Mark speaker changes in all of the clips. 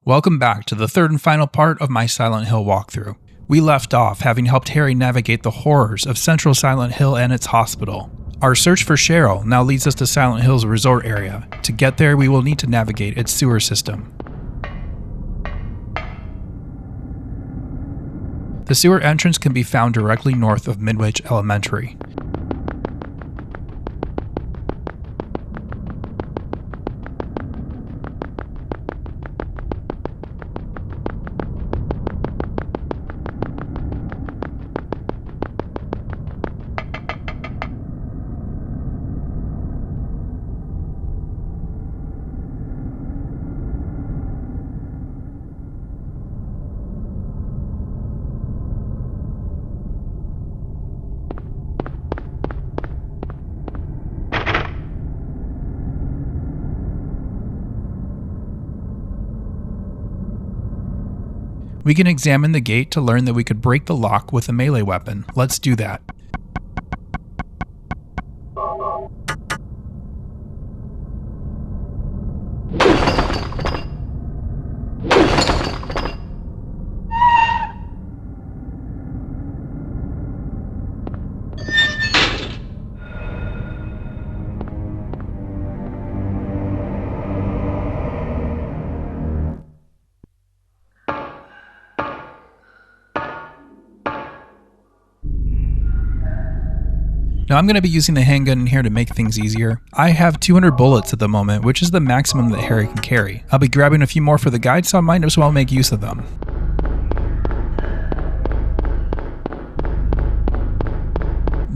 Speaker 1: Welcome back to the third and final part of my Silent Hill walkthrough. We left off having helped Harry navigate the horrors of Central Silent Hill and its hospital. Our search for Cheryl now leads us to Silent Hill's resort area. To get there, we will need to navigate its sewer system. The sewer entrance can be found directly north of Midwich Elementary. We can examine the gate to learn that we could break the lock with a melee weapon. Let's do that. Now I'm going to be using the handgun in here to make things easier. I have 200 bullets at the moment, which is the maximum that Harry can carry. I'll be grabbing a few more for the guide, so I might as well make use of them.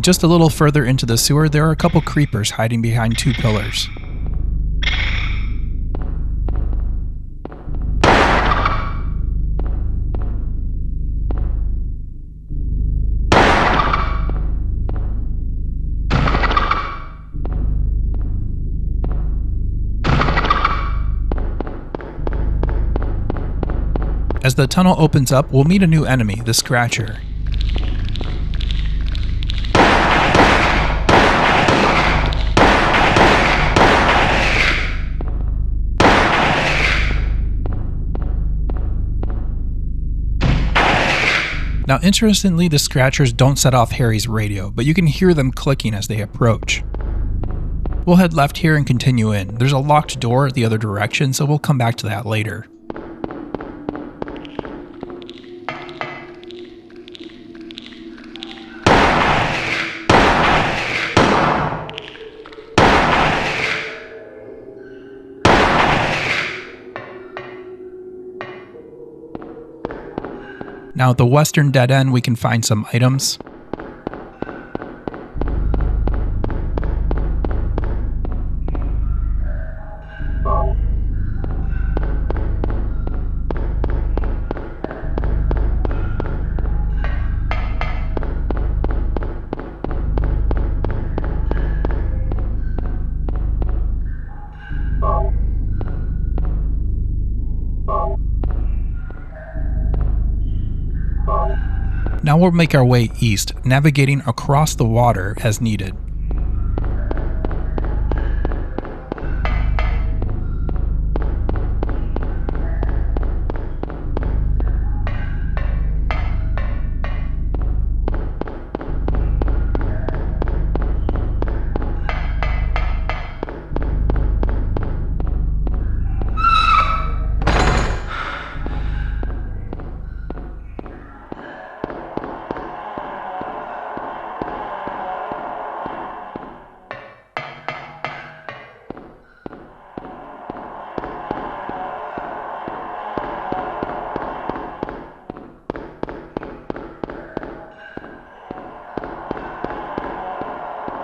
Speaker 1: Just a little further into the sewer, there are a couple creepers hiding behind two pillars. As the tunnel opens up, we'll meet a new enemy, the Scratcher. Now, interestingly, the Scratchers don't set off Harry's radio, but you can hear them clicking as they approach. We'll head left here and continue in. There's a locked door the other direction, so we'll come back to that later. Now at the western dead end, we can find some items. Now we'll make our way east, navigating across the water as needed.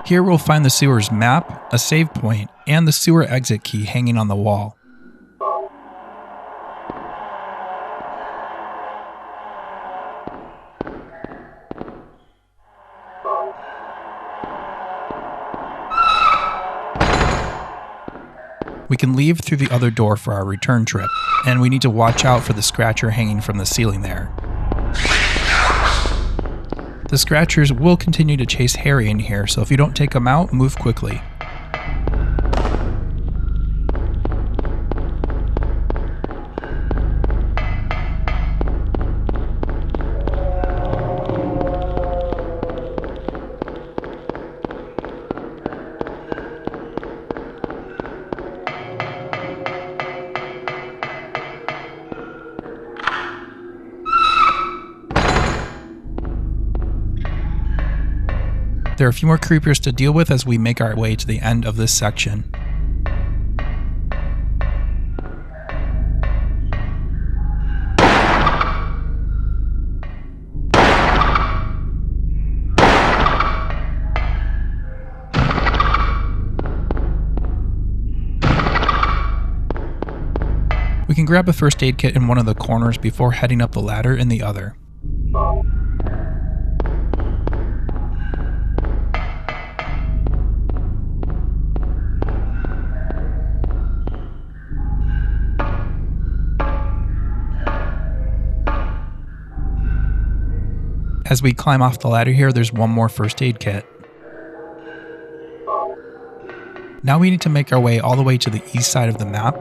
Speaker 1: Here we'll find the sewer's map, a save point, and the sewer exit key hanging on the wall. We can leave through the other door for our return trip, and we need to watch out for the Scratcher hanging from the ceiling there. The Scratchers will continue to chase Harry in here, so if you don't take them out, move quickly. There are a few more creepers to deal with as we make our way to the end of this section. We can grab a first aid kit in one of the corners before heading up the ladder in the other. As we climb off the ladder here, there's one more first aid kit. Now we need to make our way all the way to the east side of the map.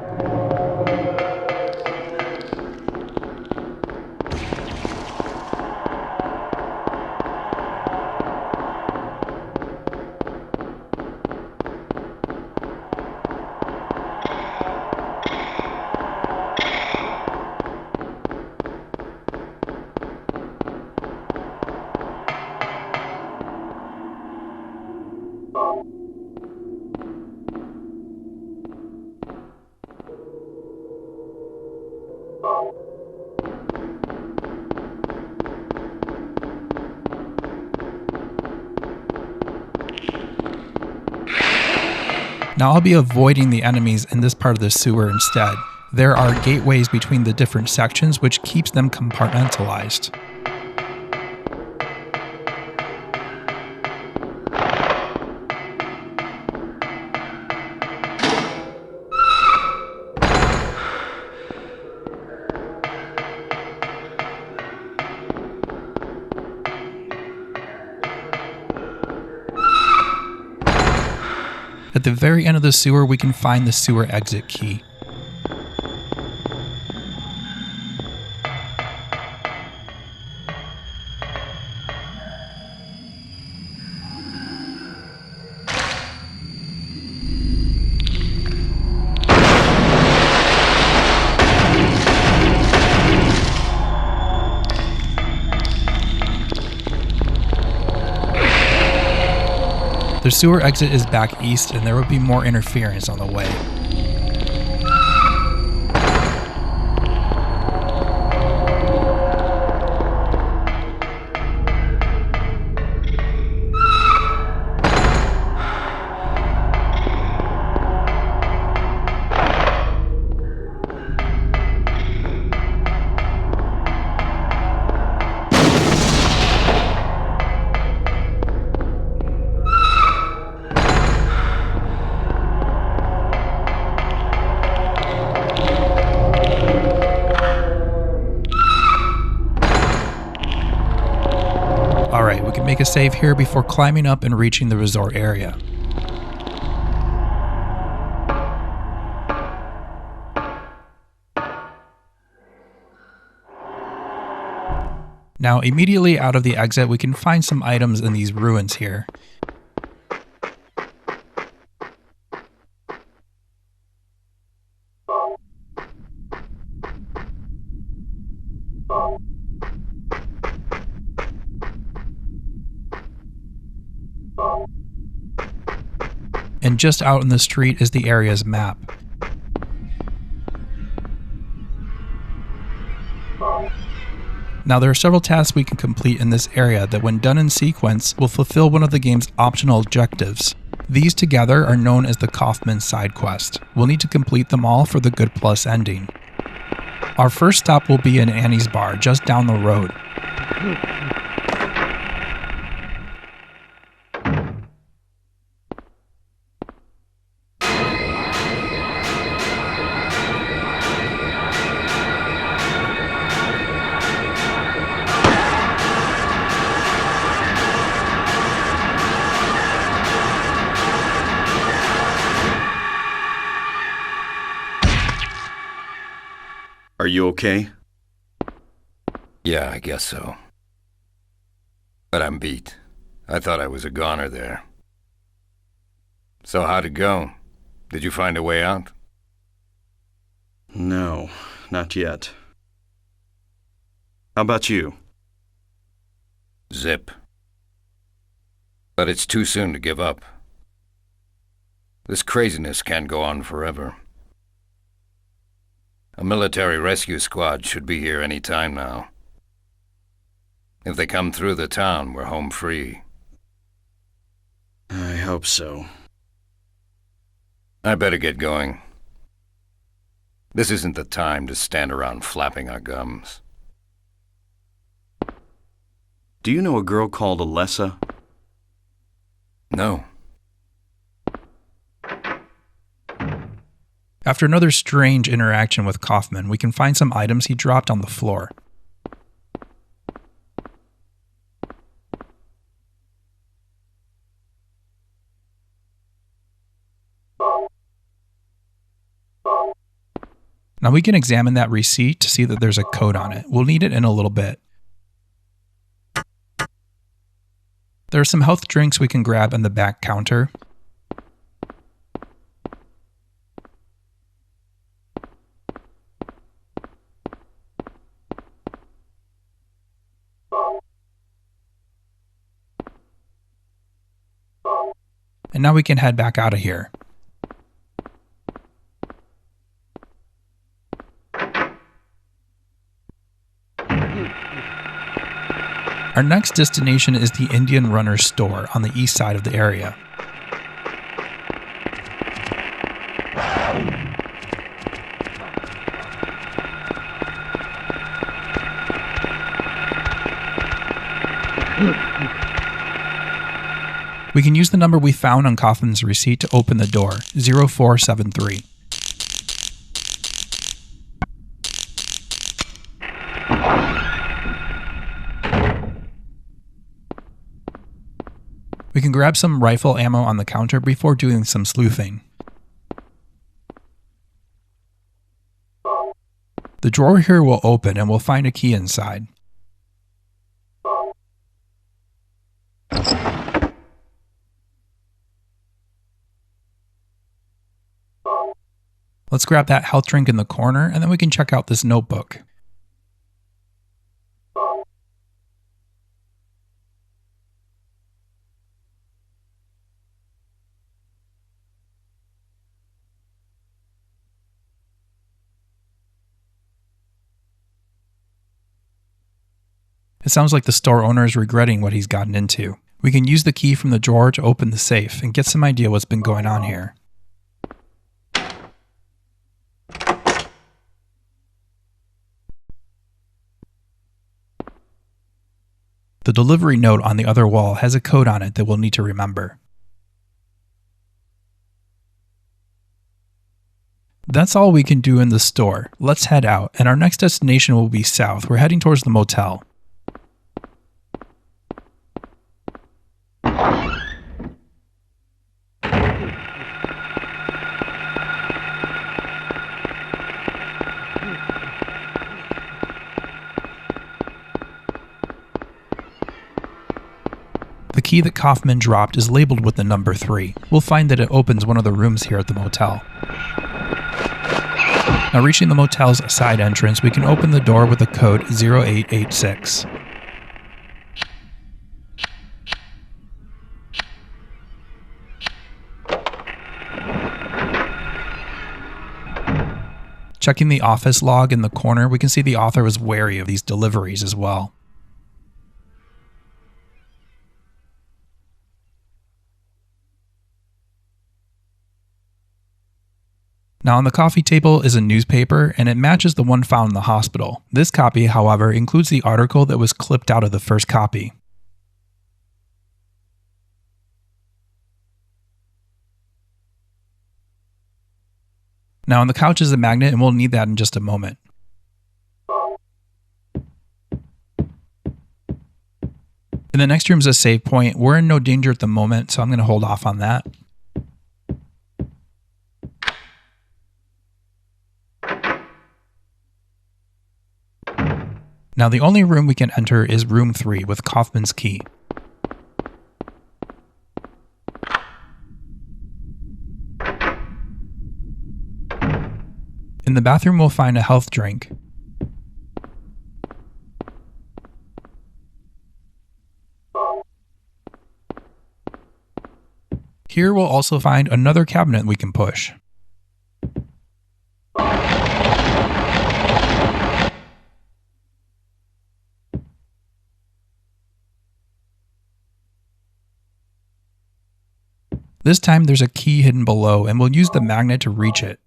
Speaker 1: Now I'll be avoiding the enemies in this part of the sewer instead. There are gateways between the different sections which keeps them compartmentalized. At the very end of the sewer, we can find the sewer exit key. The sewer exit is back east and there will be more interference on the way. Alright, we can make a save here before climbing up and reaching the resort area. Now, immediately out of the exit, we can find some items in these ruins here. And just out in the street is the area's map. Now there are several tasks we can complete in this area that when done in sequence will fulfill one of the game's optional objectives. These together are known as the Kaufman sidequest. We'll need to complete them all for the Good Plus ending. Our first stop will be in Annie's bar just down the road.
Speaker 2: Are you okay?
Speaker 3: Yeah, I guess so. But I'm beat. I thought I was a goner there. So how'd it go? Did you find a way out?
Speaker 2: No, not yet. How about you?
Speaker 3: Zip. But it's too soon to give up. This craziness can't go on forever. A military rescue squad should be here any time now. If they come through the town, we're home free.
Speaker 2: I hope so.
Speaker 3: I better get going. This isn't the time to stand around flapping our gums.
Speaker 2: Do you know a girl called Alessa?
Speaker 3: No.
Speaker 1: After another strange interaction with Kaufman, we can find some items he dropped on the floor. Now we can examine that receipt to see that there's a code on it. We'll need it in a little bit. There are some health drinks we can grab in the back counter. And now we can head back out of here. Our next destination is the Indian Runner store on the east side of the area. We can use the number we found on Kaufman's receipt to open the door, 0473. We can grab some rifle ammo on the counter before doing some sleuthing. The drawer here will open and we'll find a key inside. Let's grab that health drink in the corner and then we can check out this notebook. It sounds like the store owner is regretting what he's gotten into. We can use the key from the drawer to open the safe and get some idea what's been going on here. The delivery note on the other wall has a code on it that we'll need to remember. That's all we can do in the store. Let's head out, and our next destination will be south. We're heading towards the motel. The key that Kaufman dropped is labeled with the number 3. We'll find that it opens one of the rooms here at the motel. Now reaching the motel's side entrance, we can open the door with the code 0886. Checking the office log in the corner, we can see the author was wary of these deliveries as well. Now on the coffee table is a newspaper, and it matches the one found in the hospital. This copy, however, includes the article that was clipped out of the first copy. Now on the couch is a magnet, and we'll need that in just a moment. In the next room is a save point. We're in no danger at the moment, so I'm going to hold off on that. Now the only room we can enter is room 3 with Kaufman's key. In the bathroom we'll find a health drink. Here we'll also find another cabinet we can push. This time there's a key hidden below, and we'll use the magnet to reach it.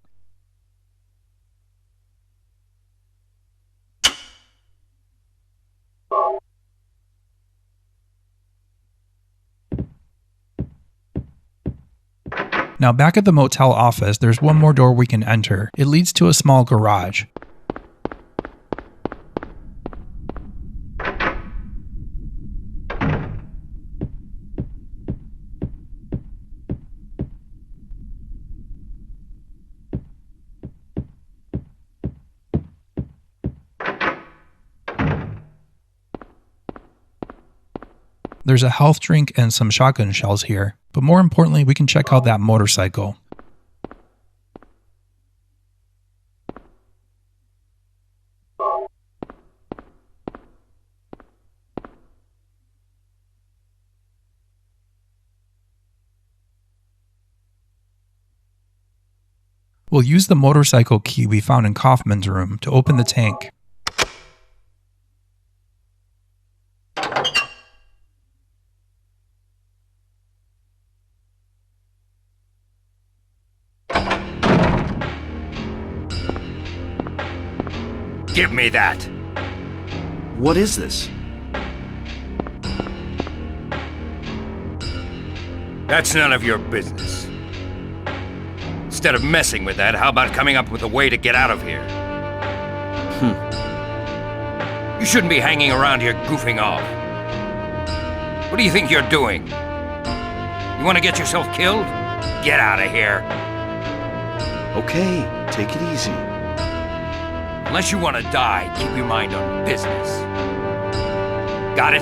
Speaker 1: Now back at the motel office, there's one more door we can enter. It leads to a small garage. There's a health drink and some shotgun shells here, but more importantly, we can check out that motorcycle. We'll use the motorcycle key we found in Kaufman's room to open the tank.
Speaker 3: Give me that!
Speaker 2: What is this?
Speaker 3: That's none of your business. Instead of messing with that, how about coming up with a way to get out of here? You shouldn't be hanging around here goofing off. What do you think you're doing? You want to get yourself killed? Get out of here.
Speaker 2: Okay, take it easy.
Speaker 3: Unless you want to die, keep your mind on business. Got it?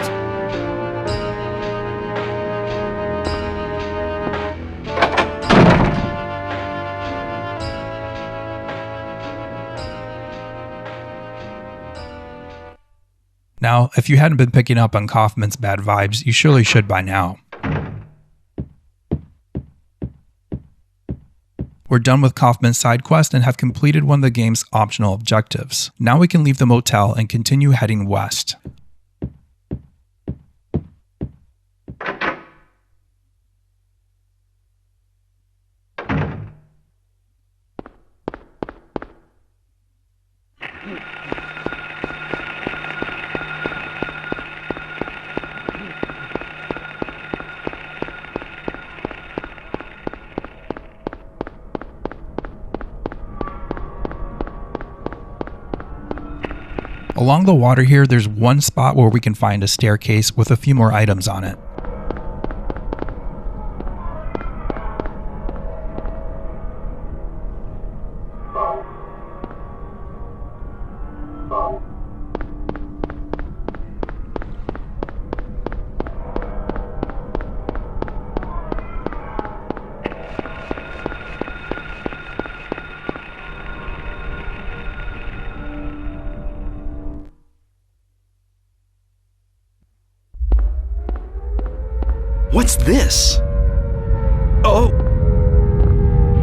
Speaker 1: Now, if you hadn't been picking up on Kaufman's bad vibes, you surely should by now. We're done with Kaufman's side quest and have completed one of the game's optional objectives. Now we can leave the motel and continue heading west. Along the water here, there's one spot where we can find a staircase with a few more items on it.
Speaker 2: What's this? Oh!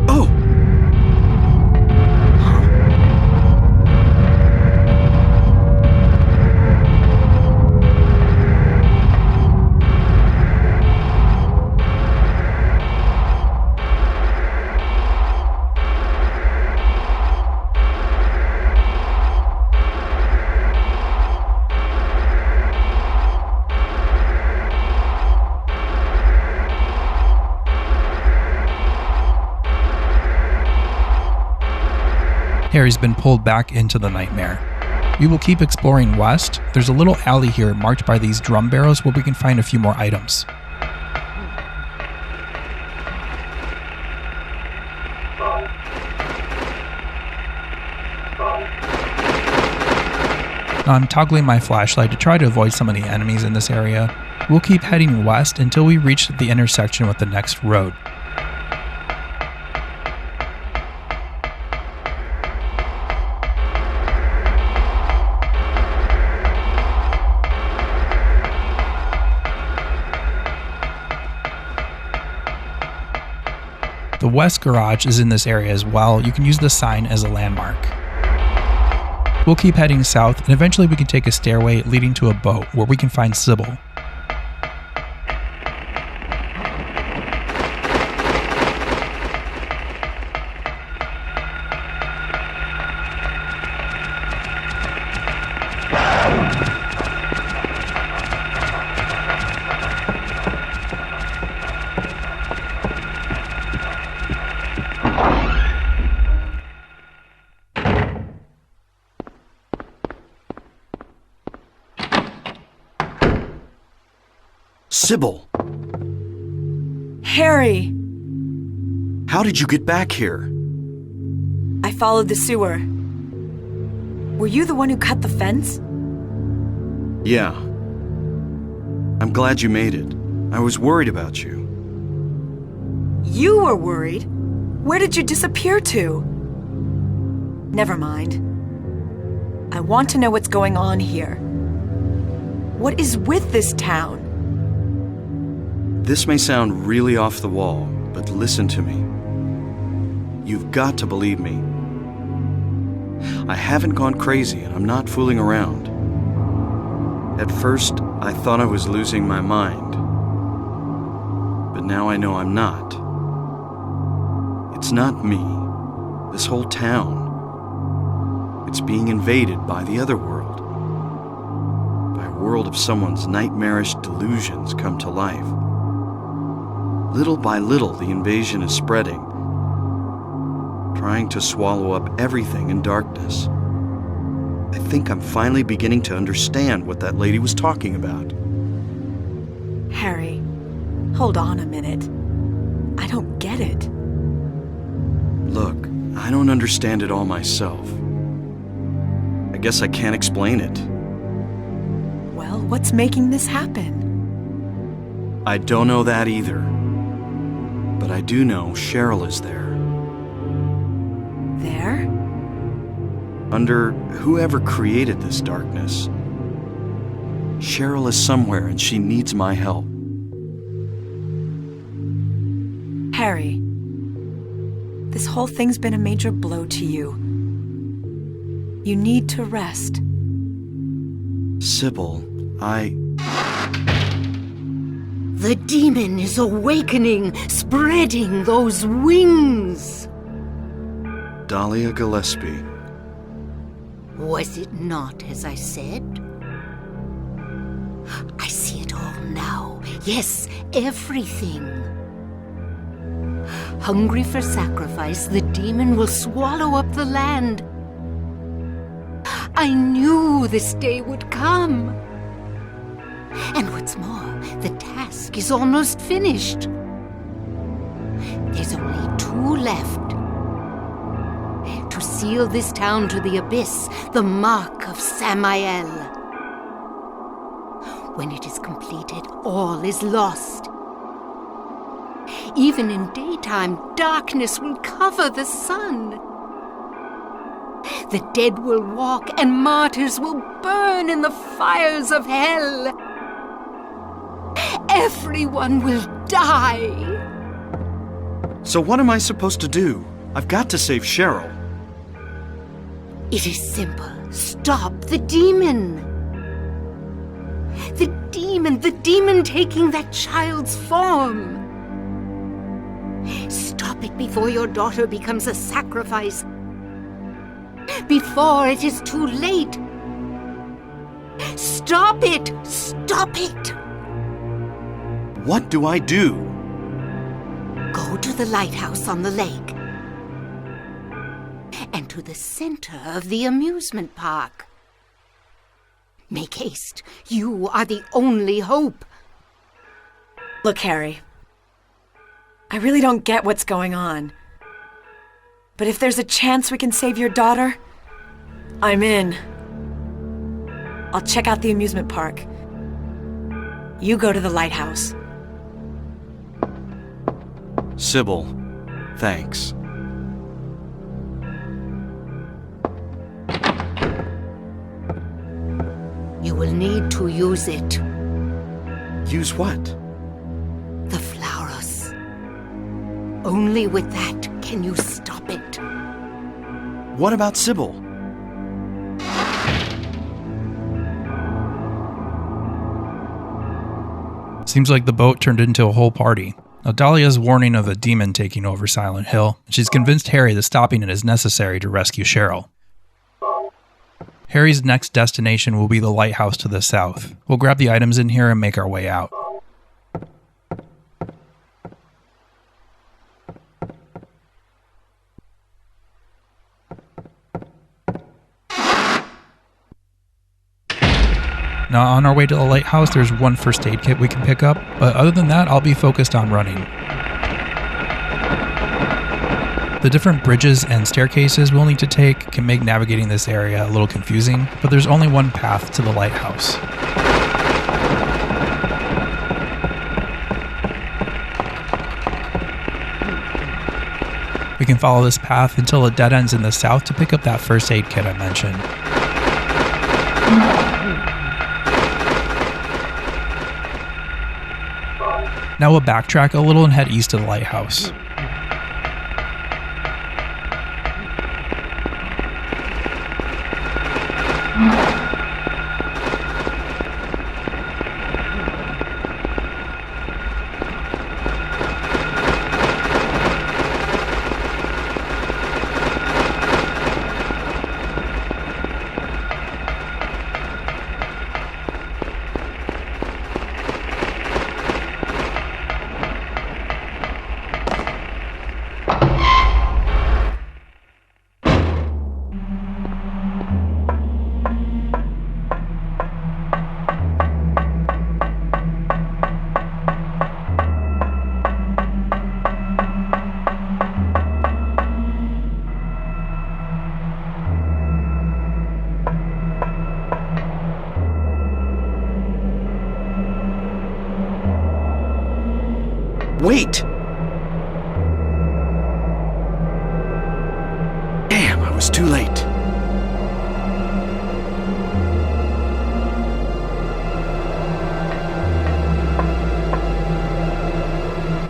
Speaker 2: Oh!
Speaker 1: Harry's been pulled back into the nightmare. We will keep exploring west. There's a little alley here marked by these drum barrels where we can find a few more items. Now I'm toggling my flashlight to try to avoid some of the enemies in this area. We'll keep heading west until we reach the intersection with the next road. west garage is in this area as well. You can use the sign as a landmark. We'll keep heading south, and eventually we can take a stairway leading to a boat where we can find Sybil.
Speaker 2: Sybil,
Speaker 4: Harry!
Speaker 2: how did you get back here?
Speaker 4: I followed the sewer. Were you the one who cut the fence?
Speaker 2: Yeah. I'm glad you made it. I was worried about you.
Speaker 4: You were worried? Where did you disappear to? Never mind. I want to know what's going on here. What is with this town?
Speaker 2: This may sound really off the wall, but listen to me. You've got to believe me. I haven't gone crazy and I'm not fooling around. At first, I thought I was losing my mind. But now I know I'm not. It's not me. This whole town. It's being invaded by the other world. By a world of someone's nightmarish delusions come to life. Little by little, the invasion is spreading, trying to swallow up everything in darkness. I think I'm finally beginning to understand what that lady was talking about.
Speaker 4: Harry, hold on a minute. I don't get it.
Speaker 2: Look, I don't understand it all myself. I guess I can't explain it.
Speaker 4: Well, what's making this happen?
Speaker 2: I don't know that either. But I do know Cheryl is there.
Speaker 4: There?
Speaker 2: Under whoever created this darkness. Cheryl is somewhere and she needs my help.
Speaker 4: Harry, this whole thing's been a major blow to you. You need to rest.
Speaker 2: Sybil,
Speaker 5: The demon is awakening, spreading those wings.
Speaker 2: Dahlia Gillespie.
Speaker 5: Was it not as I said? I see it all now. Yes, everything. Hungry for sacrifice, the demon will swallow up the land. I knew this day would come. And what's more, the task is almost finished. There's only 2 left. To seal this town to the abyss, the mark of Samael. When it is completed, all is lost. Even in daytime, darkness will cover the sun. The dead will walk and martyrs will burn in the fires of hell. Everyone will die.
Speaker 2: So what am I supposed to do? I've got to save Cheryl.
Speaker 5: It is simple. Stop the demon. The demon taking that child's form. Stop it before your daughter becomes a sacrifice. Before it is too late. Stop it! Stop it!
Speaker 2: What do I do?
Speaker 5: Go to the lighthouse on the lake. And to the center of the amusement park. Make haste. You are the only hope.
Speaker 4: Look, Harry. I really don't get what's going on. But if there's a chance we can save your daughter, I'm in. I'll check out the amusement park. You go to the lighthouse.
Speaker 2: Sybil, thanks.
Speaker 5: You will need to use it.
Speaker 2: Use what?
Speaker 5: The flowers. Only with that can you stop it.
Speaker 2: What about Sybil?
Speaker 1: Seems like the boat turned into a whole party. Now Dahlia's warning of a demon taking over Silent Hill, and she's convinced Harry that stopping it is necessary to rescue Cheryl. Harry's next destination will be the lighthouse to the south. We'll grab the items in here and make our way out. Now on our way to the lighthouse, there's one first aid kit we can pick up, but other than that, I'll be focused on running. The different bridges and staircases we'll need to take can make navigating this area a little confusing, but there's only one path to the lighthouse. We can follow this path until it dead ends in the south to pick up that first aid kit I mentioned. Now we'll backtrack a little and head east to the lighthouse.
Speaker 2: Wait! Damn, I was too late.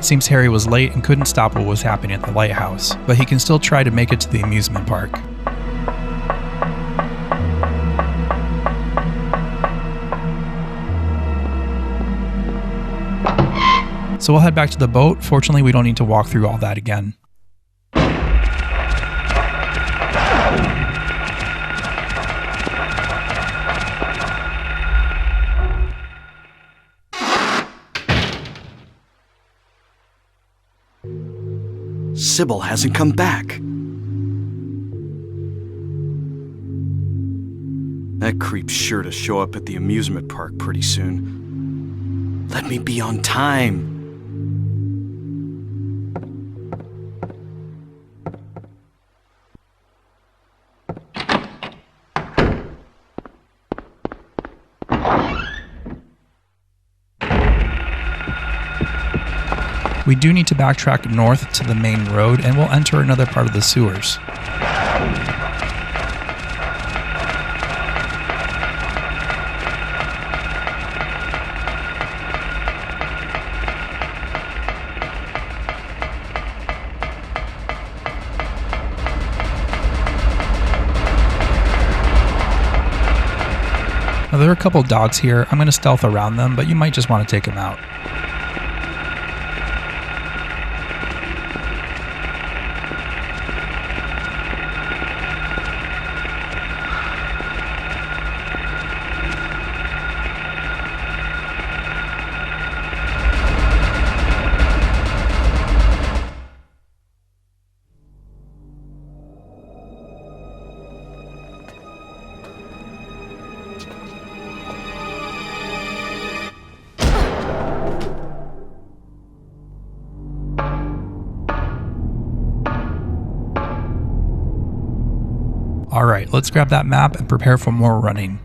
Speaker 1: Seems Harry was late and couldn't stop what was happening at the lighthouse, but he can still try to make it to the amusement park. So we'll head back to the boat. Fortunately, we don't need to walk through all that again.
Speaker 2: Sybil hasn't come back. That creep's sure to show up at the amusement park pretty soon. Let me be on time.
Speaker 1: We do need to backtrack north to the main road, and we'll enter another part of the sewers. Now, there are a couple dogs here. I'm going to stealth around them, but you might just want to take them out. Alright, let's grab that map and prepare for more running.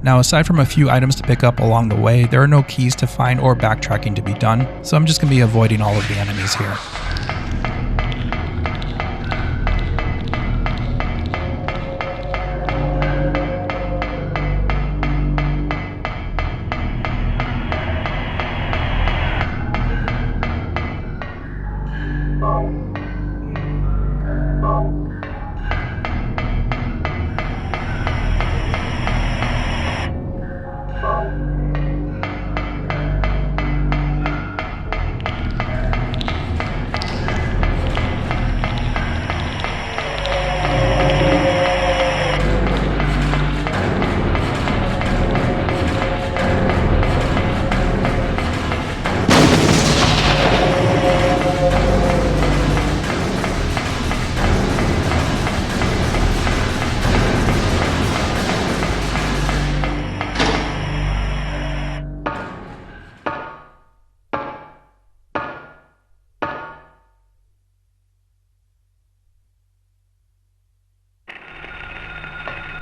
Speaker 1: Now, aside from a few items to pick up along the way, there are no keys to find or backtracking to be done, so I'm just going to be avoiding all of the enemies here.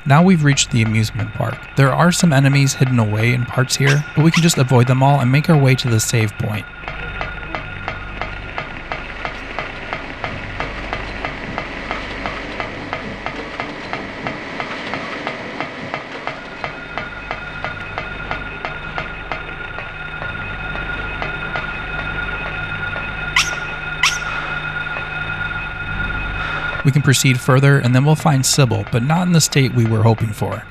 Speaker 1: Now we've reached the amusement park. There are some enemies hidden away in parts here, but we can just avoid them all and make our way to the save point. We can proceed further and then we'll find Sybil, but not in the state we were hoping for.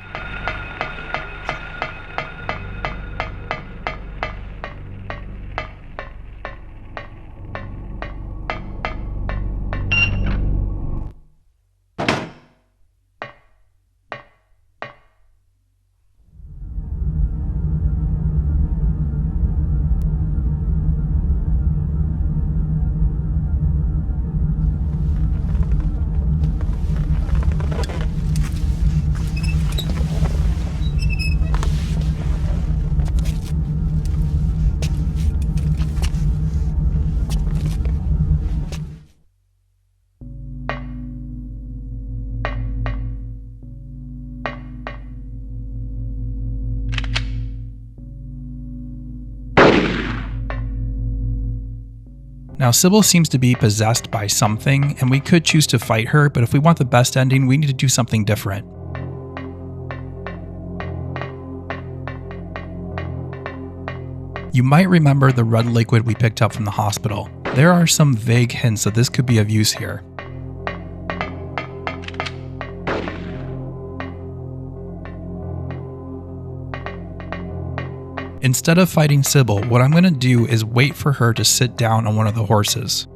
Speaker 1: Now, Sybil seems to be possessed by something, and we could choose to fight her, but if we want the best ending, we need to do something different. You might remember the red liquid we picked up from the hospital. There are some vague hints that this could be of use here. Instead of fighting Sybil, what I'm going to do is wait for her to sit down on one of the horses.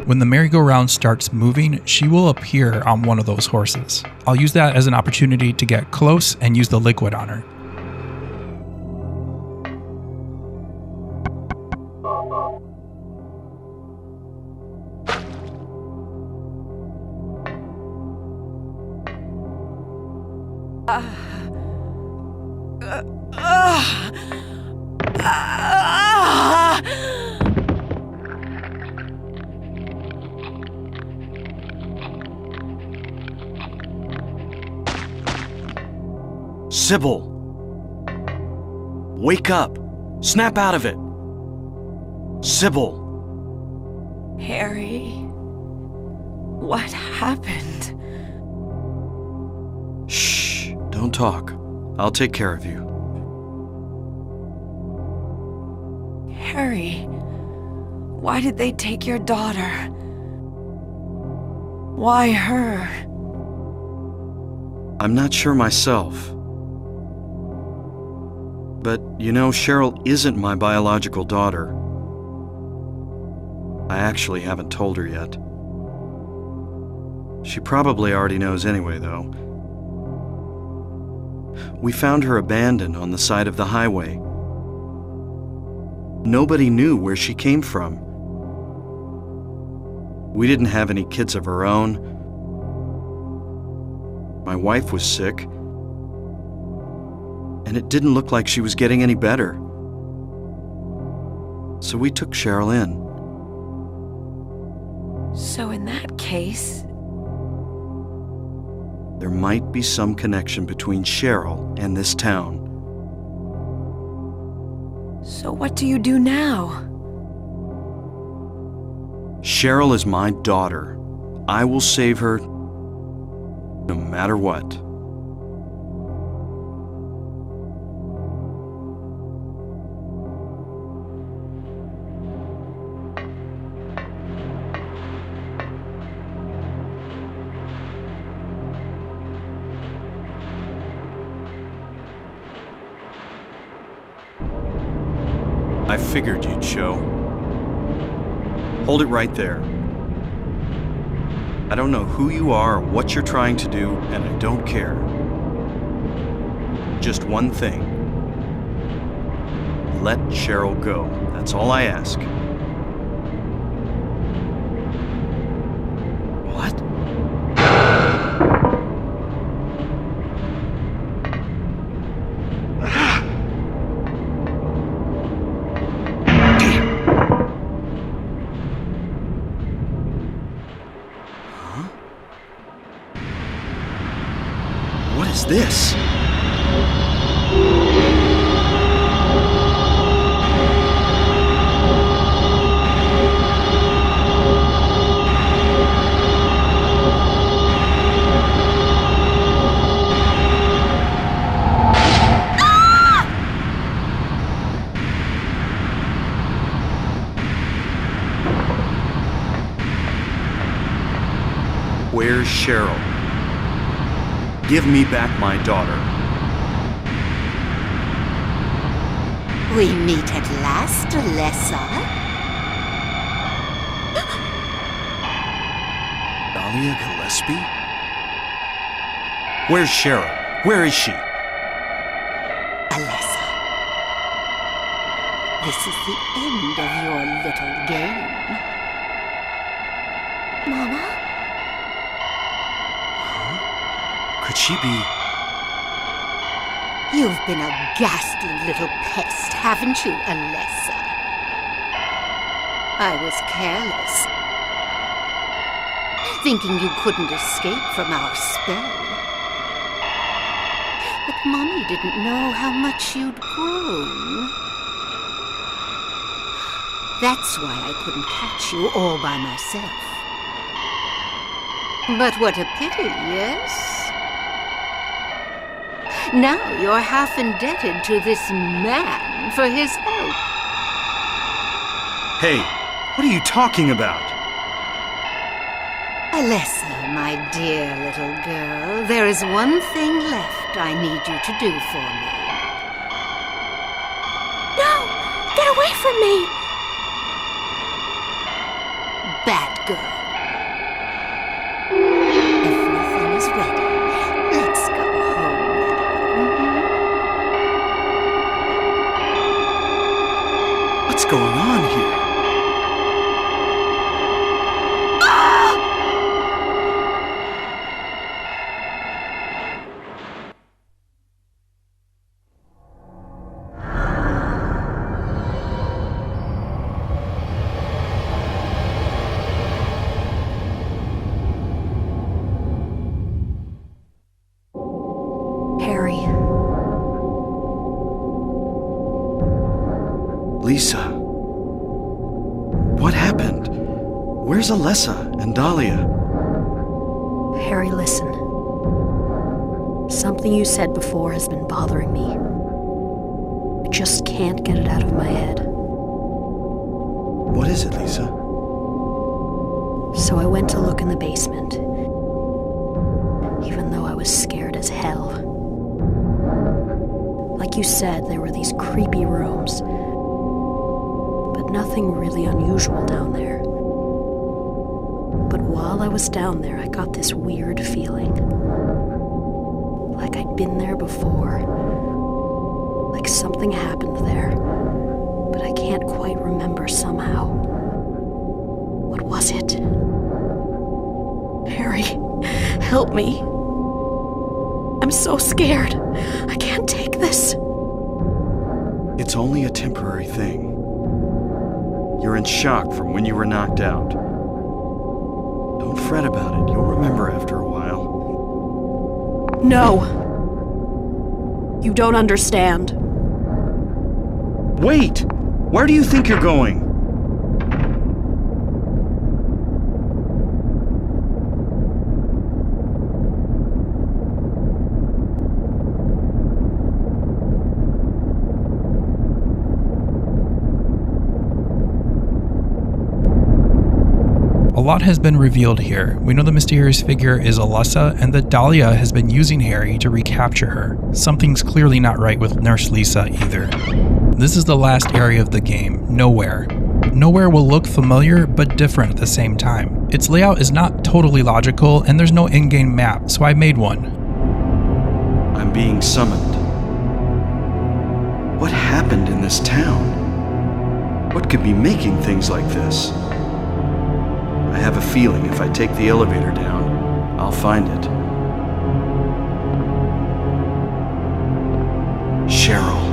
Speaker 1: When the merry-go-round starts moving, she will appear on one of those horses. I'll use that as an opportunity to get close and use the liquid on her.
Speaker 2: Sybil! Wake up! Snap out of it! Sybil!
Speaker 4: Harry, what happened?
Speaker 2: Shh! Don't talk. I'll take care of you.
Speaker 4: Harry, why did they take your daughter? Why her?
Speaker 2: I'm not sure myself. But, you know, Cheryl isn't my biological daughter. I actually haven't told her yet. She probably already knows anyway, though. We found her abandoned on the side of the highway. Nobody knew where she came from. We didn't have any kids of our own. My wife was sick. And it didn't look like she was getting any better. So we took Cheryl in.
Speaker 4: So in that case...
Speaker 2: there might be some connection between Cheryl and this town.
Speaker 4: So what do you do now?
Speaker 2: Cheryl is my daughter. I will save her no matter what. I figured you'd show. Hold it right there. I don't know who you are or what you're trying to do, and I don't care. Just one thing. Let Cheryl go. That's all I ask. What? What is this? Where's Cheryl? Give me back my daughter.
Speaker 5: We meet at last, Alessa.
Speaker 2: Dahlia Gillespie? Where's Cheryl? Where is she?
Speaker 5: Alessa, this is the end of your little game. Mama?
Speaker 2: Could she be?
Speaker 5: You've been a ghastly little pest, haven't you, Alessa? I was careless, thinking you couldn't escape from our spell. But Mommy didn't know how much you'd grown. That's why I couldn't catch you all by myself. But what a pity, yes? Now you're half indebted to this man for his help.
Speaker 2: Hey, what are you talking about?
Speaker 5: Alessa, my dear little girl, there is one thing left I need you to do for me.
Speaker 4: No! Get away from me!
Speaker 5: Bad girl. Everything is ready. Let's go home now.
Speaker 2: What's going on here?
Speaker 4: Harry.
Speaker 2: Lisa. What happened? Where's Alessa and Dahlia?
Speaker 4: Harry, listen. Something you said before has been bothering me. I just can't get it out of my head.
Speaker 2: What is it, Lisa?
Speaker 4: So I went to look in the basement, even though I was scared as hell. Like you said, there were these creepy rooms, but nothing really unusual down there. But while I was down there, I got this weird feeling. Like I'd been there before. Like something happened there, but I can't quite remember somehow. What was it? Harry, help me. I'm so scared. I can't take this.
Speaker 2: It's only a temporary thing. You're in shock from when you were knocked out. Don't fret about it. You'll remember after a while.
Speaker 4: No. You don't understand.
Speaker 2: Wait! Where do you think you're going?
Speaker 1: A lot has been revealed here. We know the mysterious figure is Alyssa and that Dahlia has been using Harry to recapture her. Something's clearly not right with Nurse Lisa either. This is the last area of the game, Nowhere. Nowhere will look familiar but different at the same time. Its layout is not totally logical and there's no in-game map, so I made one.
Speaker 2: I'm being summoned. What happened in this town? What could be making things like this? I have a feeling if I take the elevator down, I'll find it. Cheryl.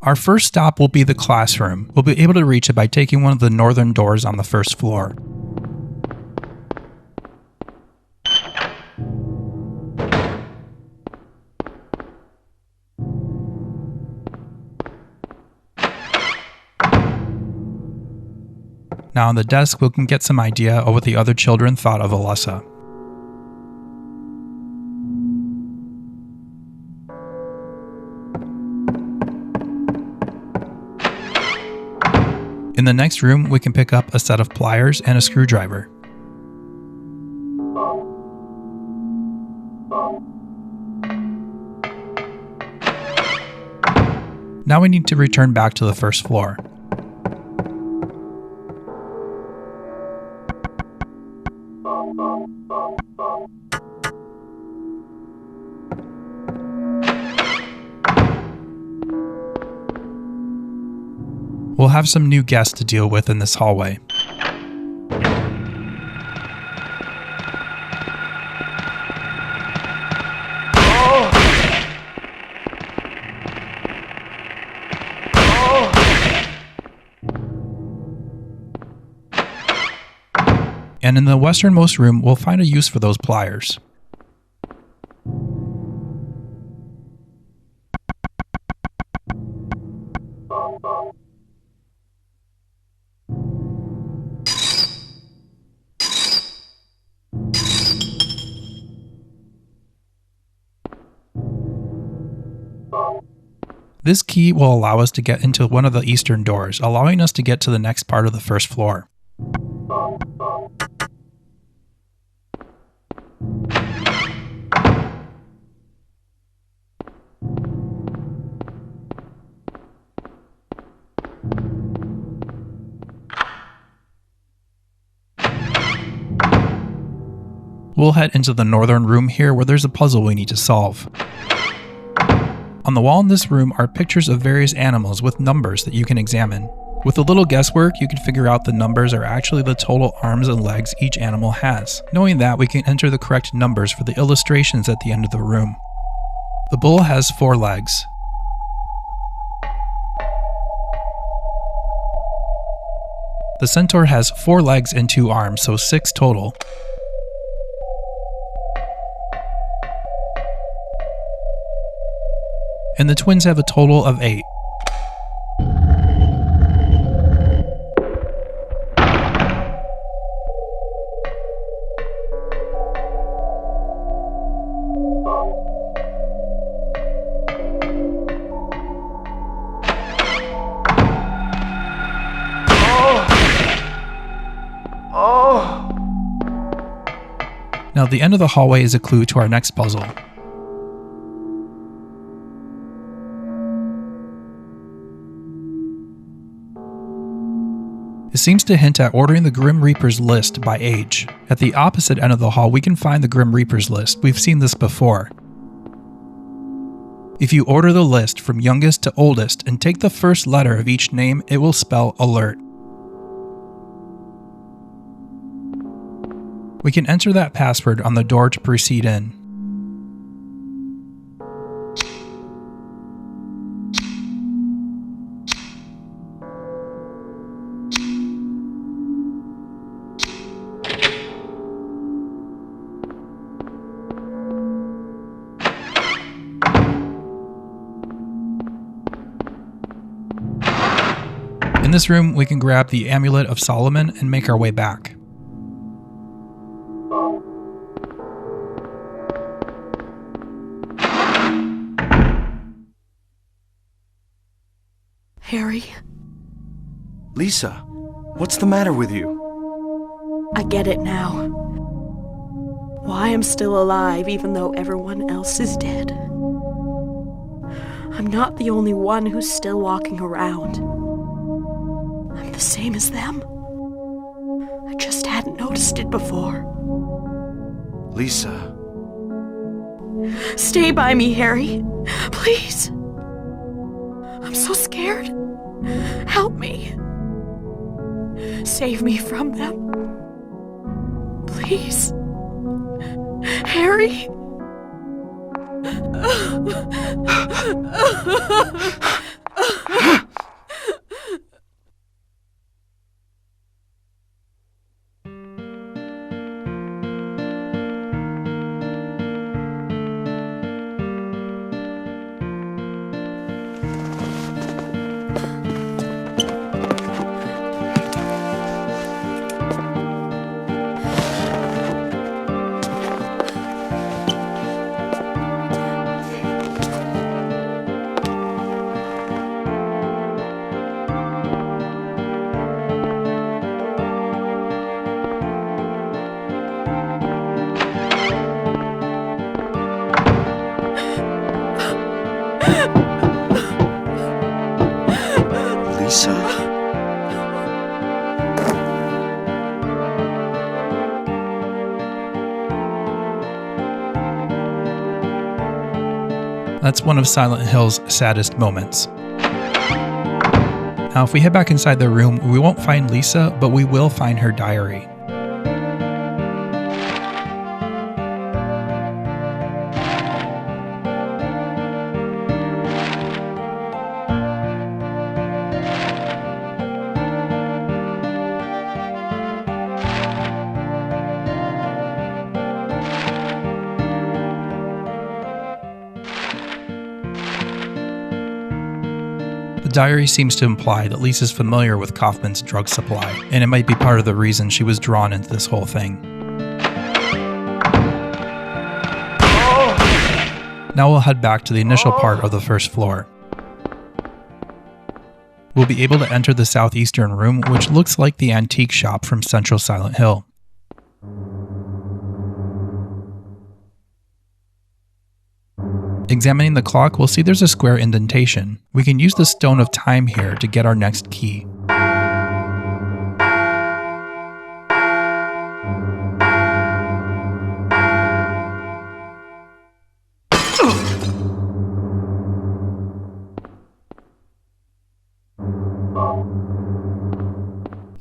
Speaker 1: Our first stop will be the classroom. We'll be able to reach it by taking one of the northern doors on the first floor. Now on the desk, we can get some idea of what the other children thought of Alyssa. In the next room, we can pick up a set of pliers and a screwdriver. Now we need to return back to the first floor. We'll have some new guests to deal with in this hallway. And in the westernmost room, we'll find a use for those pliers. This key will allow us to get into one of the eastern doors, allowing us to get to the next part of the first floor. We'll head into the northern room here where there's a puzzle we need to solve. On the wall in this room are pictures of various animals with numbers that you can examine. With a little guesswork, you can figure out the numbers are actually the total arms and legs each animal has. Knowing that, we can enter the correct numbers for the illustrations at the end of the room. The bull has 4 legs. The centaur has 4 legs and 2 arms, so 6 total. And the twins have a total of 8. Now the end of the hallway is a clue to our next puzzle. It seems to hint at ordering the Grim Reaper's list by age. At the opposite end of the hall, we can find the Grim Reaper's list. We've seen this before. If you order the list from youngest to oldest and take the first letter of each name, it will spell alert. We can enter that password on the door to proceed in. this room, we can grab the Amulet of Solomon and make our way back.
Speaker 4: Harry,
Speaker 2: Lisa, what's the matter with you?
Speaker 4: I get it now. Why I'm still alive even though everyone else is dead. I'm not the only one who's still walking around. I'm the same as them. I just hadn't noticed it before.
Speaker 2: Lisa.
Speaker 4: Stay by me, Harry. Please. I'm so scared. Help me. Save me from them. Please. Harry?
Speaker 2: Lisa.
Speaker 1: That's one of Silent Hill's saddest moments. Now, if we head back inside the room, we won't find Lisa, but we will find her diary. The diary seems to imply that Lisa's familiar with Kaufman's drug supply, and it might be part of the reason she was drawn into this whole thing. Now we'll head back to the initial part of the first floor. We'll be able to enter the southeastern room, which looks like the antique shop from Central Silent Hill. Examining the clock, we'll see there's a square indentation. We can use the Stone of Time here to get our next key.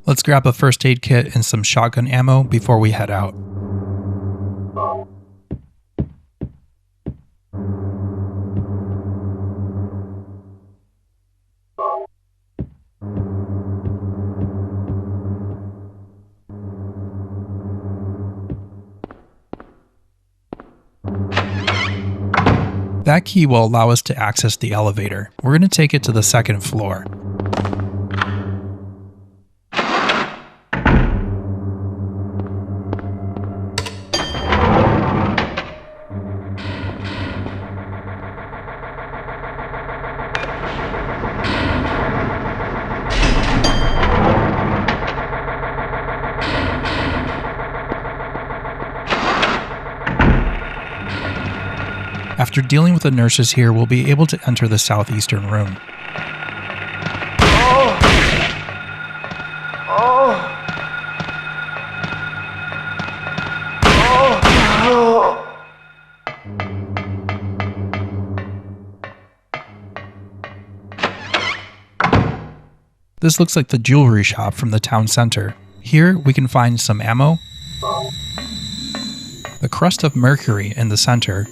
Speaker 1: Let's grab a first aid kit and some shotgun ammo before we head out. That key will allow us to access the elevator. We're going to take it to the second floor. After dealing with the nurses here, we'll be able to enter the southeastern room. This looks like the jewelry shop from the town center. Here we can find some ammo, the crust of mercury in the center,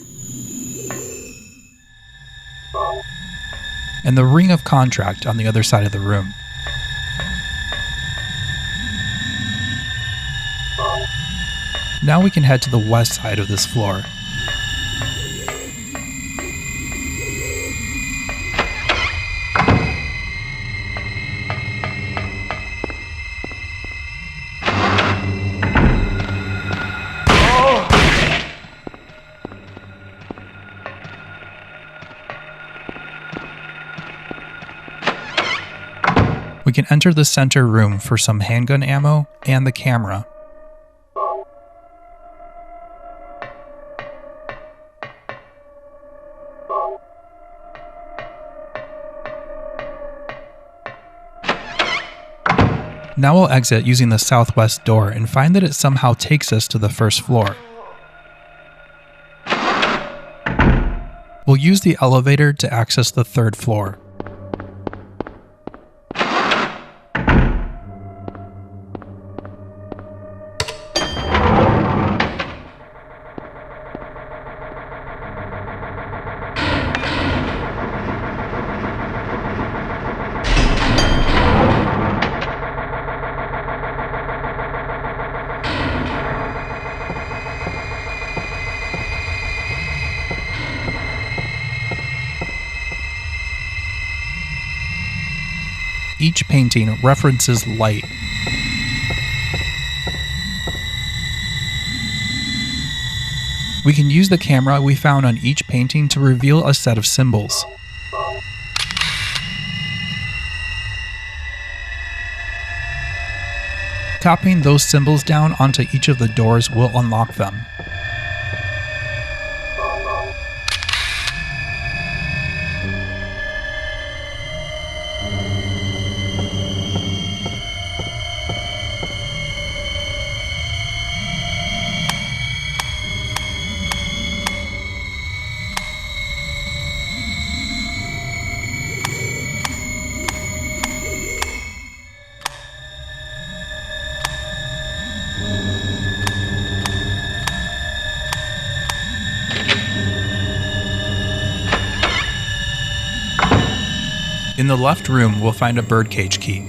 Speaker 1: and the ring of contract on the other side of the room. Now we can head to the west side of this floor. We can enter the center room for some handgun ammo and the camera. Now we'll exit using the southwest door and find that it somehow takes us to the first floor. We'll use the elevator to access the third floor. Each painting references light. We can use the camera we found on each painting to reveal a set of symbols. Copying those symbols down onto each of the doors will unlock them. In the left room, we'll find a birdcage key.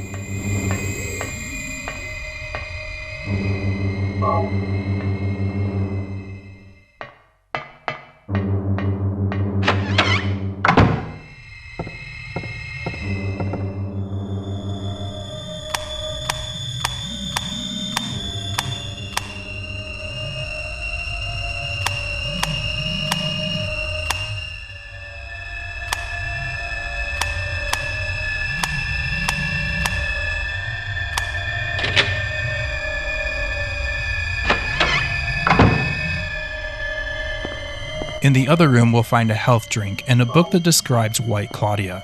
Speaker 1: In the other room, we'll find a health drink and a book that describes White Claudia.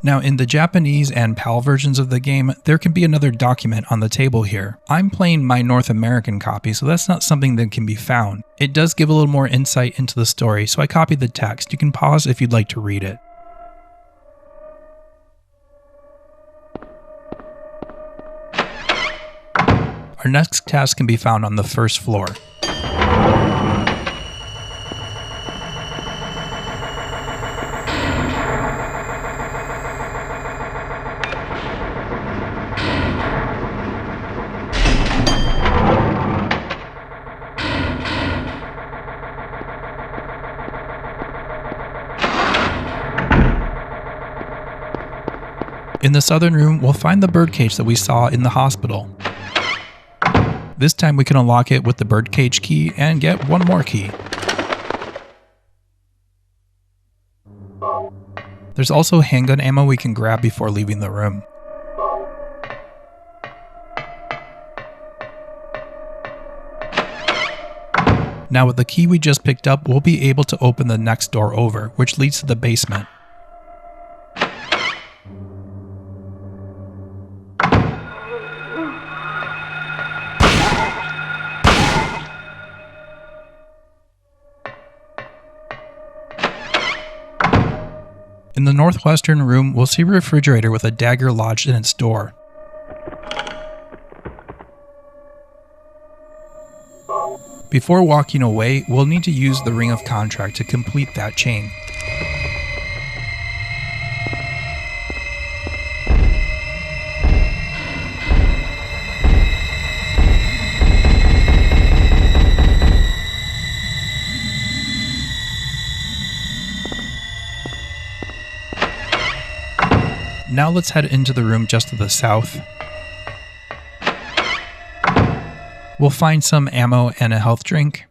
Speaker 1: Now, in the Japanese and PAL versions of the game, there can be another document on the table here. I'm playing my North American copy, so that's not something that can be found. It does give a little more insight into the story, so I copied the text. You can pause if you'd like to read it. Our next task can be found on the first floor. In the southern room, we'll find the birdcage that we saw in the hospital. This time we can unlock it with the birdcage key and get one more key. There's also handgun ammo we can grab before leaving the room. Now with the key we just picked up, we'll be able to open the next door over, which leads to the basement. In the northwestern room, we'll see a refrigerator with a dagger lodged in its door. Before walking away, we'll need to use the Ring of Contract to complete that chain. Now let's head into the room just to the south. We'll find some ammo and a health drink.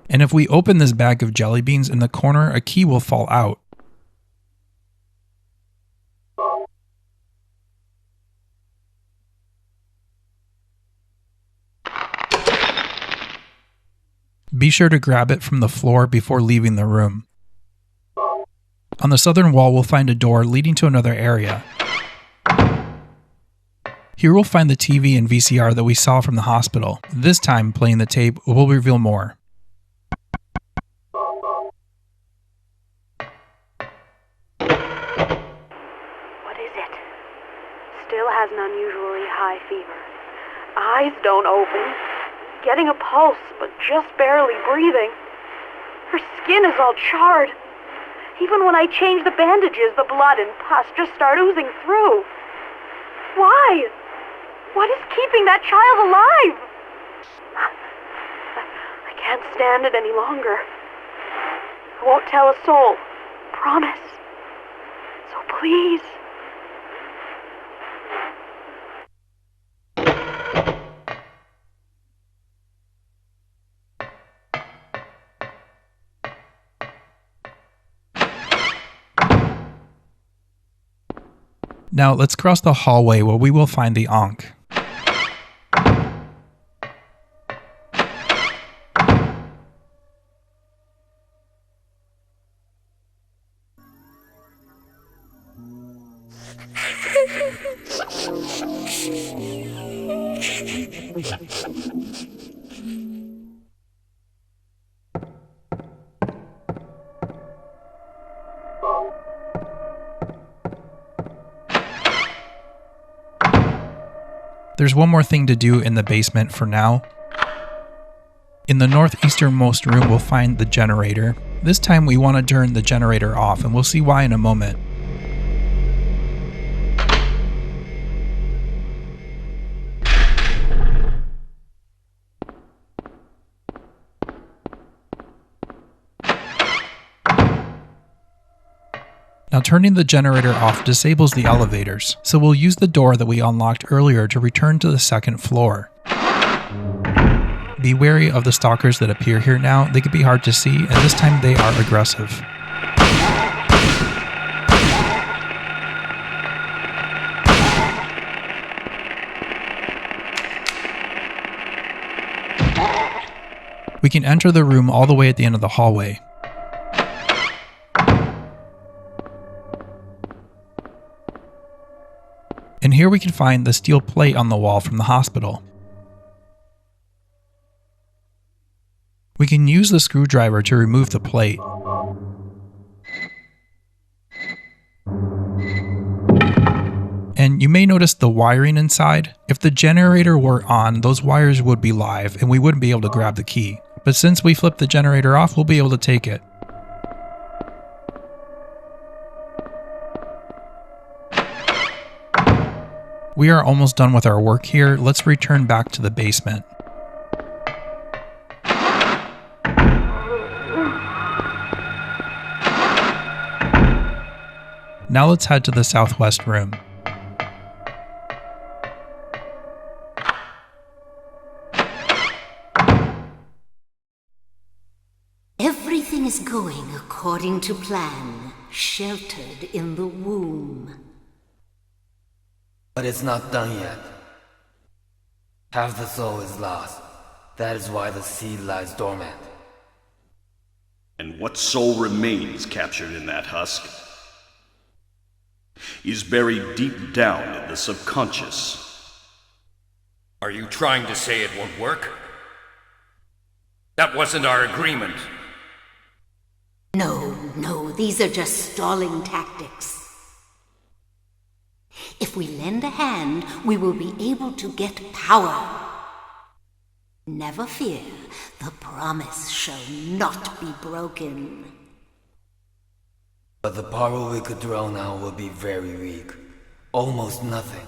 Speaker 1: And if we open this bag of jelly beans in the corner, a key will fall out. Be sure to grab it from the floor before leaving the room. On the southern wall, we'll find a door leading to another area. Here we'll find the TV and VCR that we saw from the hospital. This time, playing the tape will reveal more.
Speaker 6: Still has an unusually high fever. Eyes don't open. Getting a pulse, but just barely breathing. Her skin is all charred. Even when I change the bandages, the blood and pus just start oozing through. Why? What is keeping that child alive? I can't stand it any longer. I won't tell a soul. Promise. So please.
Speaker 1: Now let's cross the hallway where we will find the Ankh. There's one more thing to do in the basement for now. In the northeasternmost room, we'll find the generator. This time we want to turn the generator off, and we'll see why in a moment. Now turning the generator off disables the elevators, so we'll use the door that we unlocked earlier to return to the second floor. Be wary of the stalkers that appear here now. They can be hard to see, and this time they are aggressive. We can enter the room all the way at the end of the hallway. And here we can find the steel plate on the wall from the hospital. We can use the screwdriver to remove the plate. And you may notice the wiring inside. If the generator were on, those wires would be live and we wouldn't be able to grab the key. But since we flipped the generator off, we'll be able to take it. We are almost done with our work here. Let's return back to the basement. Now let's head to the southwest room.
Speaker 5: Everything is going according to plan, sheltered in the womb.
Speaker 7: But it's not done yet. Half the soul is lost. That is why the seed lies dormant.
Speaker 8: And what soul remains captured in that husk is buried deep down in the subconscious.
Speaker 3: Are you trying to say it won't work? That wasn't our agreement.
Speaker 5: No, these are just stalling tactics. If we lend a hand, we will be able to get power. Never fear, the promise shall not be broken.
Speaker 7: But the power we could draw now will be very weak. Almost nothing.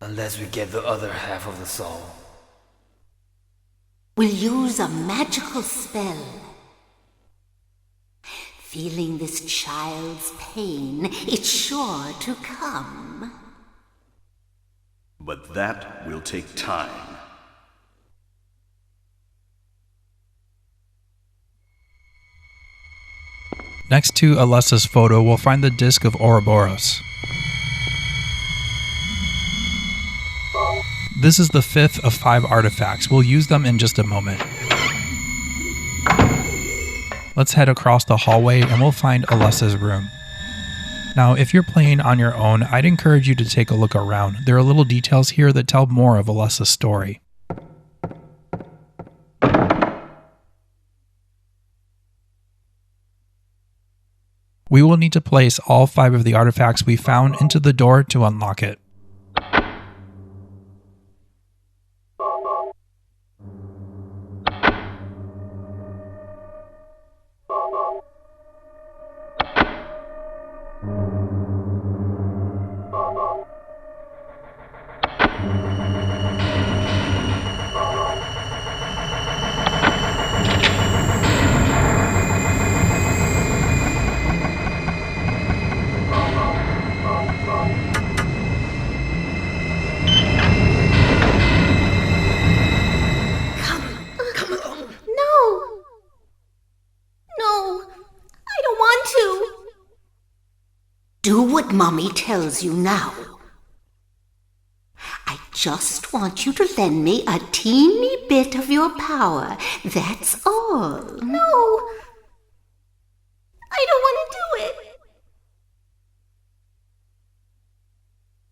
Speaker 7: Unless we get the other half of the soul.
Speaker 5: We'll use a magical spell. Feeling this child's pain, it's sure to come.
Speaker 8: But that will take time.
Speaker 1: Next to Alessa's photo, we'll find the disc of Ouroboros. This is the 5th of 5 artifacts. We'll use them in just a moment. Let's head across the hallway and we'll find Alessa's room. Now, if you're playing on your own, I'd encourage you to take a look around. There are little details here that tell more of Alessa's story. We will need to place all 5 of the artifacts we found into the door to unlock it.
Speaker 5: Do what Mommy tells you now. I just want you to lend me a teeny bit of your power. That's all.
Speaker 9: No. I don't want to do it.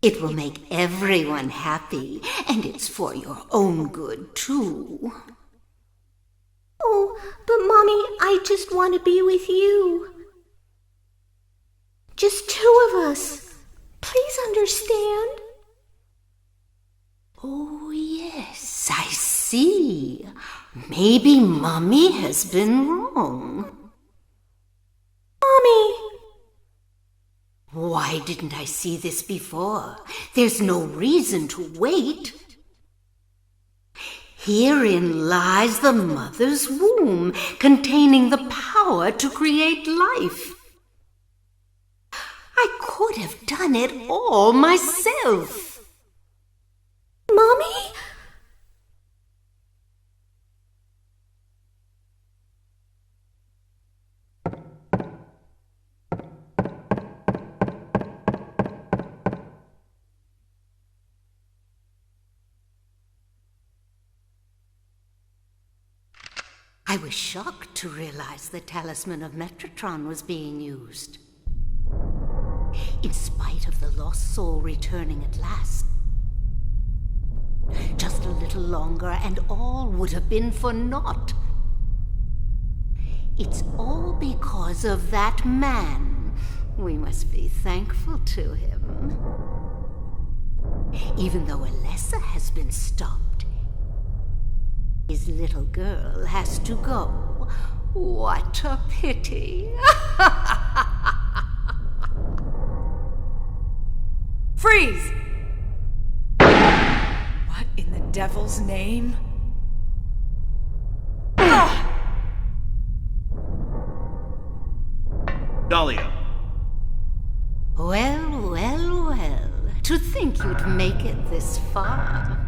Speaker 5: It will make everyone happy, and it's for your own good, too.
Speaker 9: Oh, but Mommy, I just want to be with you. Just 2 of us. Please understand.
Speaker 5: Oh, yes, I see. Maybe Mommy has been wrong.
Speaker 9: Mommy!
Speaker 5: Why didn't I see this before? There's no reason to wait. Herein lies the mother's womb, containing the power to create life. I could have done it all myself.
Speaker 9: Mommy?
Speaker 5: I was shocked to realize the talisman of Metatron was being used. In spite of the lost soul returning at last. Just a little longer and all would have been for naught. It's all because of that man. We must be thankful to him. Even though Alessa has been stopped, his little girl has to go. What a pity.
Speaker 4: Freeze! What in the devil's name?
Speaker 8: Dahlia.
Speaker 5: Well, well, well. To think you'd make it this far.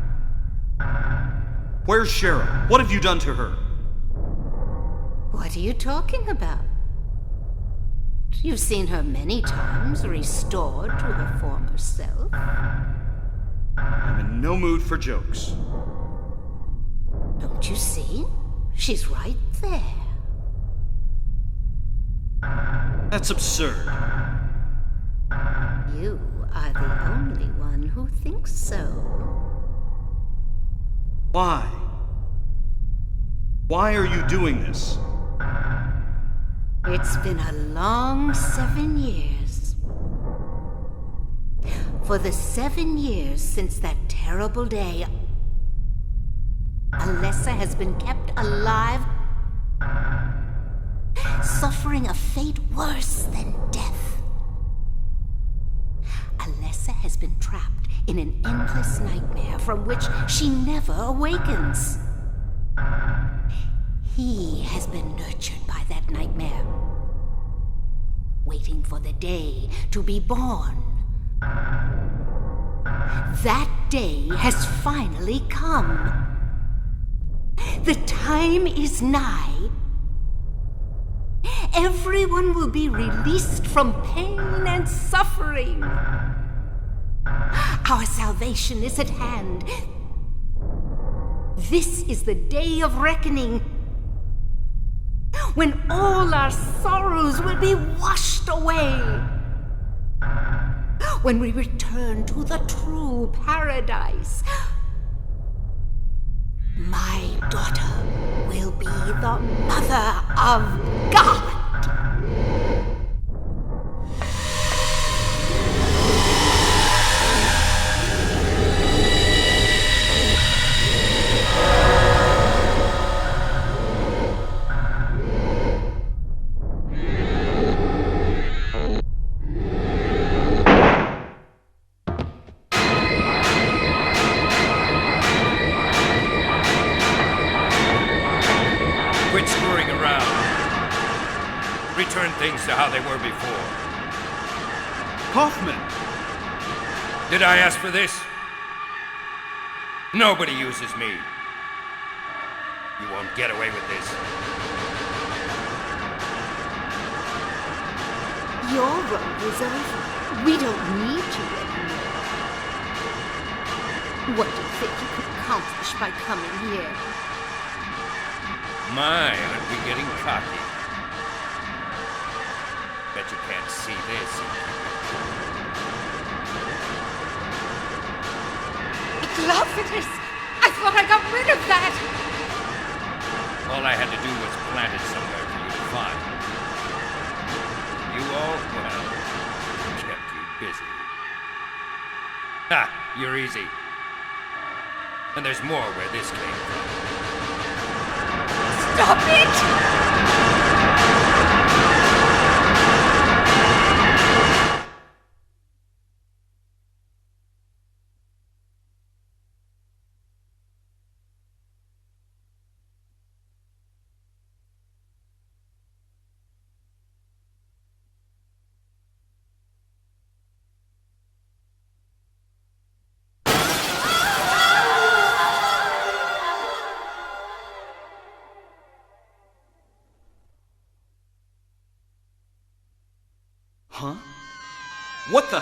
Speaker 8: Where's Cheryl? What have you done to her?
Speaker 5: What are you talking about? You've seen her many times, restored to her former self.
Speaker 8: I'm in no mood for jokes.
Speaker 5: Don't you see? She's right there.
Speaker 8: That's absurd.
Speaker 5: You are the only one who thinks so.
Speaker 8: Why? Why are you doing this?
Speaker 5: It's been a long 7 years. For the 7 years since that terrible day, Alessa has been kept alive, suffering a fate worse than death. Alessa has been trapped in an endless nightmare from which she never awakens. He has been nurtured by that nightmare, waiting for the day to be born. That day has finally come. The time is nigh. Everyone will be released from pain and suffering. Our salvation is at hand. This is the day of reckoning, when all our sorrows will be washed away. When we return to the true paradise, my daughter will be the Mother of God.
Speaker 3: Quit screwing around. Return things to how they were before.
Speaker 2: Kaufman!
Speaker 3: Did I ask for this? Nobody uses me. You won't get away with this.
Speaker 5: Your role is over. We don't need you anymore. What do you think you could accomplish by coming here?
Speaker 3: My, aren't we getting cocky? Bet you can't see this.
Speaker 9: Glophitus! I thought I got rid of that!
Speaker 3: All I had to do was plant it somewhere for you to find. You all, well, kept you busy. Ha! You're easy. And there's more where this came from.
Speaker 9: Stop it!
Speaker 2: Huh? What the?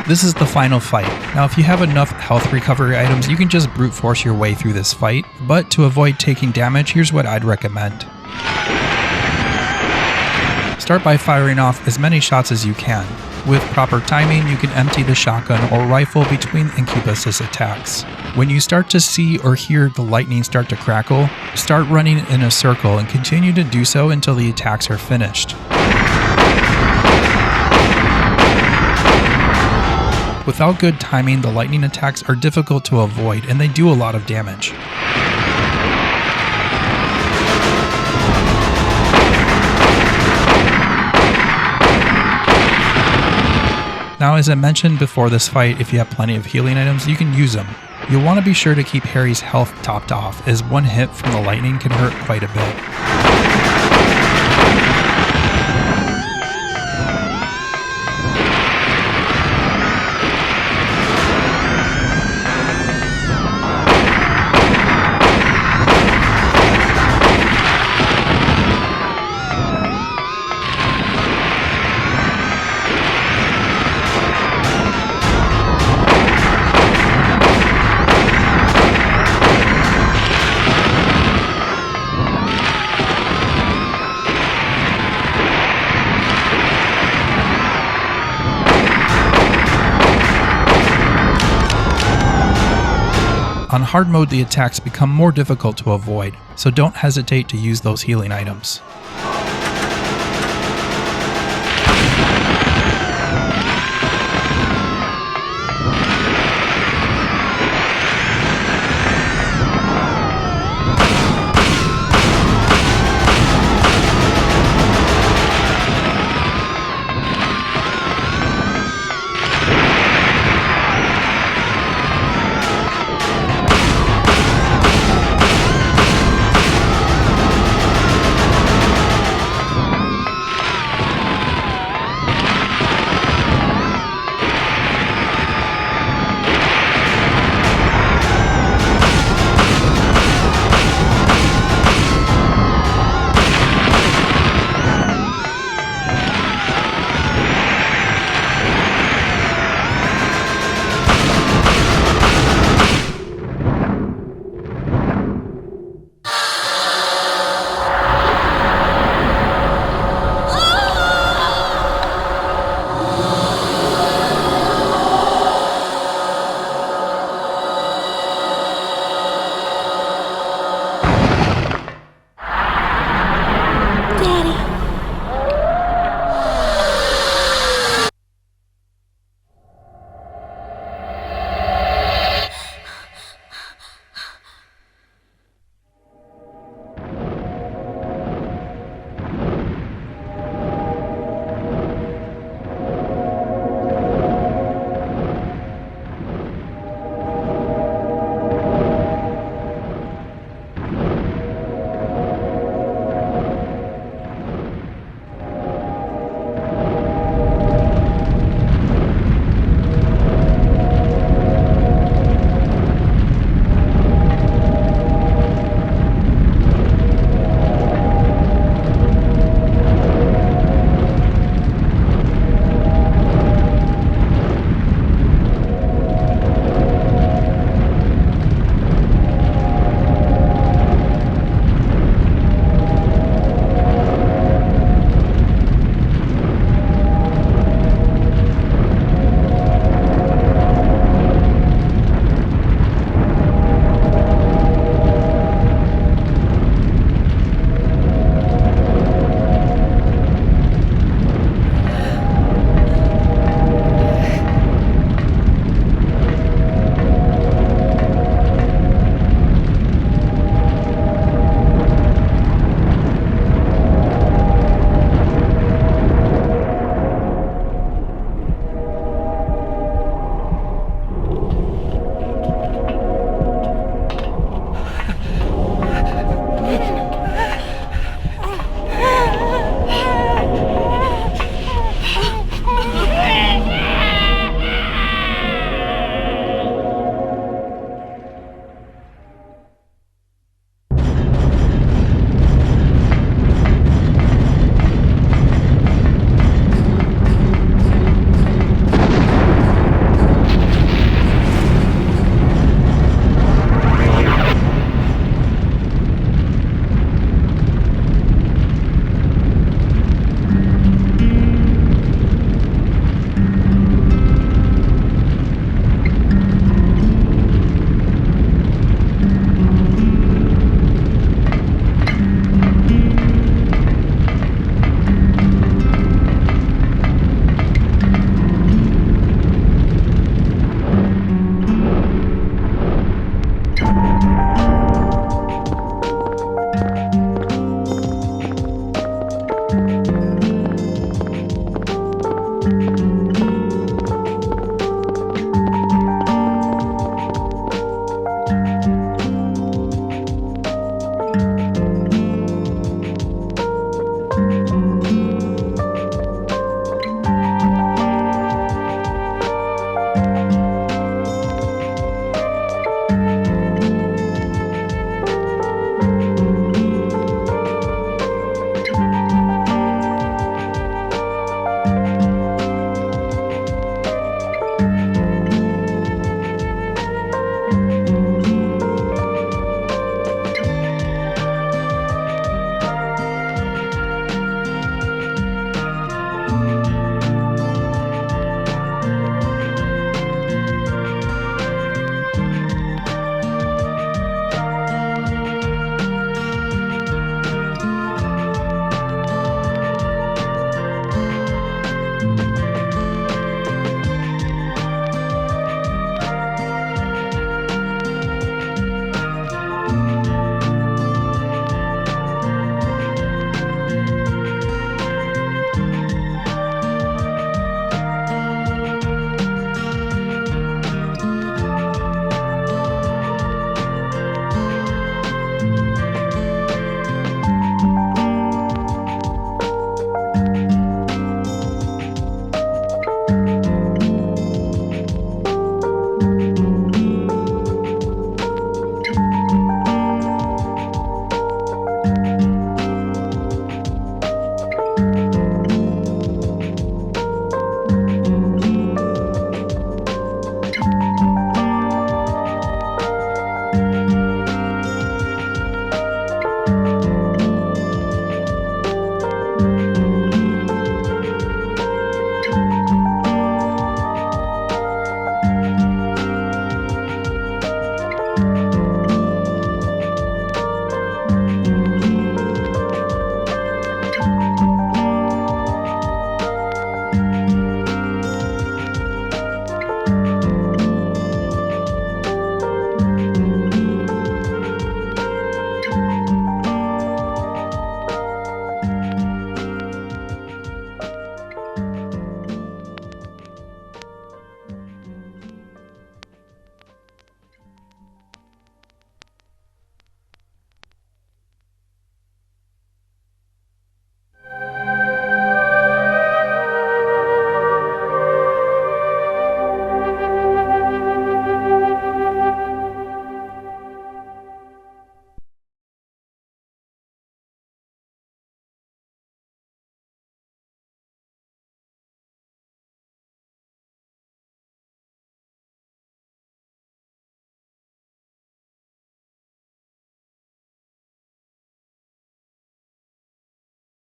Speaker 1: This is the final fight. Now if you have enough health recovery items, you can just brute force your way through this fight, but to avoid taking damage, here's what I'd recommend. Start by firing off as many shots as you can. With proper timing, you can empty the shotgun or rifle between Incubus's attacks. When you start to see or hear the lightning start to crackle, start running in a circle and continue to do so until the attacks are finished. Without good timing, the lightning attacks are difficult to avoid and they do a lot of damage. Now, as I mentioned before this fight, if you have plenty of healing items, you can use them. You'll want to be sure to keep Harry's health topped off, as one hit from the lightning can hurt quite a bit. On hard mode, the attacks become more difficult to avoid, so don't hesitate to use those healing items.